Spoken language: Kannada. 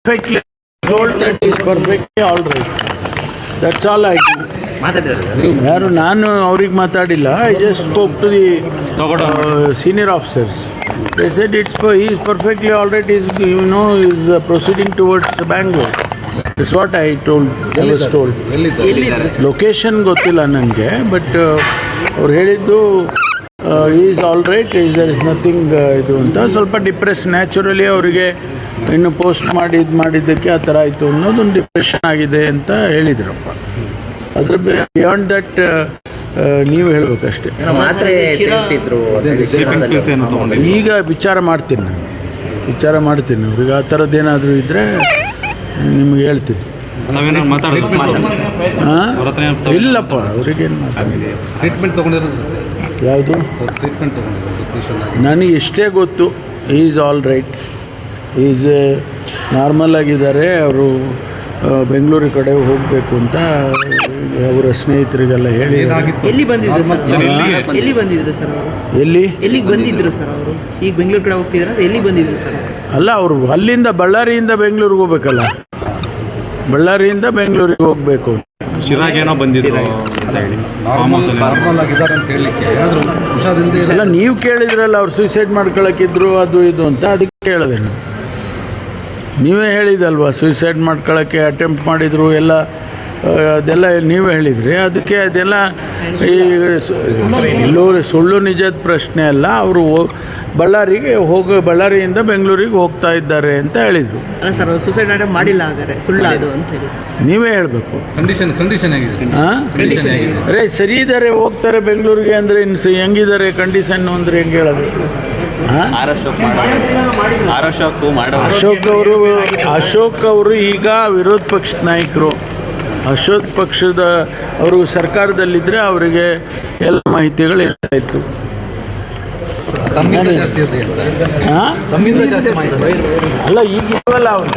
perfectly told that is perfectly all right. That's all I do. ಯಾರು ನಾನು ಅವ್ರಿಗೆ ಮಾತಾಡಿಲ್ಲ. I just spoke to the senior officers. They said he is perfectly all right. Is proceeding towards Bangalore. That's what I was told. Location ಗೊತ್ತಿಲ್ಲ ನನಗೆ, ಬಟ್ ಅವ್ರು ಹೇಳಿದ್ದು is all right, there is nothing ಇದು ಅಂತ. ಸ್ವಲ್ಪ ಡಿಪ್ರೆಸ್ ನ್ಯಾಚುರಲಿ ಅವರಿಗೆ ಇನ್ನು ಪೋಸ್ಟ್ ಮಾಡಿದ್ದಕ್ಕೆ ಆ ಥರ ಆಯಿತು ಅನ್ನೋದೊಂದು ಡಿಪ್ರೆಷನ್ ಆಗಿದೆ ಅಂತ ಹೇಳಿದ್ರಪ್ಪ. ಅದ್ರ ಬಿಯಾಂಡ್ ದಟ್ ನೀವು ಹೇಳ್ಬೇಕಷ್ಟೇ. ಈಗ ವಿಚಾರ ಮಾಡ್ತೀನಿ ಅವ್ರಿಗೆ ಆ ಥರದ್ದೇನಾದರೂ ಇದ್ದರೆ ನಿಮ್ಗೆ ಹೇಳ್ತೀನಿ. ಇಲ್ಲಪ್ಪ, ಅವ್ರಿಗೇನು ಯಾವುದು ನನಗೆ ಇಷ್ಟೇ ಗೊತ್ತು. Is all right, is normal ಆಗಿದ್ದಾರೆ. ಅವರು ಬೆಂಗಳೂರು ಕಡೆ ಹೋಗಬೇಕು ಅಂತ ಅವರ ಸ್ನೇಹಿತರಿಗೆಲ್ಲ ಹೇಳಿ. ಎಲ್ಲಿಗೆ ಬಂದಿದ್ರು ಸರ್ ಅವರು? ಎಲ್ಲಿಗೆ ಬಂದಿದ್ರು ಸರ್ ಅವರು? ಈಗ ಬೆಂಗಳೂರು ಕಡೆ ಹೋಗ್ತಿದ್ದಾರೆ, ಎಲ್ಲಿಗೆ ಬಂದಿದ್ರು ಸರ್? ಅಲ್ಲ, ಅವರು ಅಲ್ಲಿಂದ ಬಳ್ಳಾರಿಯಿಂದ ಬೆಂಗಳೂರಿಗೆ ಹೋಗ್ಬೇಕಲ್ಲ, ಬಳ್ಳಾರಿಯಿಂದ ಬೆಂಗಳೂರಿಗೆ ಹೋಗಬೇಕು. ಶಿರಾಗೇನೋ ಬಂದಿದ್ರು ಅಲ್ಲ, ನೀವು ಕೇಳಿದ್ರಲ್ಲ ಅವ್ರು ಸೂಸೈಡ್ ಮಾಡ್ಕೊಳಕ್ಕಿದ್ರು ಅದು ಇದು ಅಂತ, ಅದಕ್ಕೆ ಕೇಳಿದೆ ನಾನು. ನೀವೇ ಹೇಳಿದಲ್ವ, ಸೂಸೈಡ್ ಮಾಡ್ಕೊಳ್ಳೋಕ್ಕೆ ಅಟೆಂಪ್ಟ್ ಮಾಡಿದರು ಎಲ್ಲ, ಅದೆಲ್ಲ ನೀವೇ ಹೇಳಿದ್ರಿ. ಅದಕ್ಕೆ ಅದೆಲ್ಲ ಈ ಸುಳ್ಳು ನಿಜದ ಪ್ರಶ್ನೆ ಅಲ್ಲ. ಅವರು ಬಳ್ಳಾರಿಯಿಂದ ಬೆಂಗಳೂರಿಗೆ ಹೋಗ್ತಾ ಇದ್ದಾರೆ ಅಂತ ಹೇಳಿದರು. ಅಲ್ಲ ಸರ್, ಅವರು ಸೂಸೈಡ್ ಅಟೆಂಪ್ಟ್ ಮಾಡಿಲ್ಲ, ಹಾಗಾದ್ರೆ ಸುಳ್ಳು ಅದು ಅಂತ ಹೇಳಿ ನೀವೇ ಹೇಳಬೇಕು. ಕಂಡೀಷನ್ ಅರೆ ಸರಿ ಇದ್ದಾರೆ, ಹೋಗ್ತಾರೆ ಬೆಂಗಳೂರಿಗೆ ಅಂದರೆ ಇನ್ನು ಹೆಂಗಿದ್ದಾರೆ ಕಂಡೀಷನ್ ಅಂದರೆ ಹೆಂಗೆ ಹೇಳೋದು? ಅಶೋಕ್ ಅವರು ಈಗ ವಿರೋಧ ಪಕ್ಷದ ನಾಯಕರು. ಅಶೋಕ್ ಪಕ್ಷದ ಅವರು ಸರ್ಕಾರದಲ್ಲಿದ್ದರೆ ಅವರಿಗೆ ಎಲ್ಲ ಮಾಹಿತಿಗಳು ಇರ್ತಾಯಿತ್ತು. ಅಲ್ಲ, ಈಗ ಇಲ್ವಲ್ಲ ಅವರು.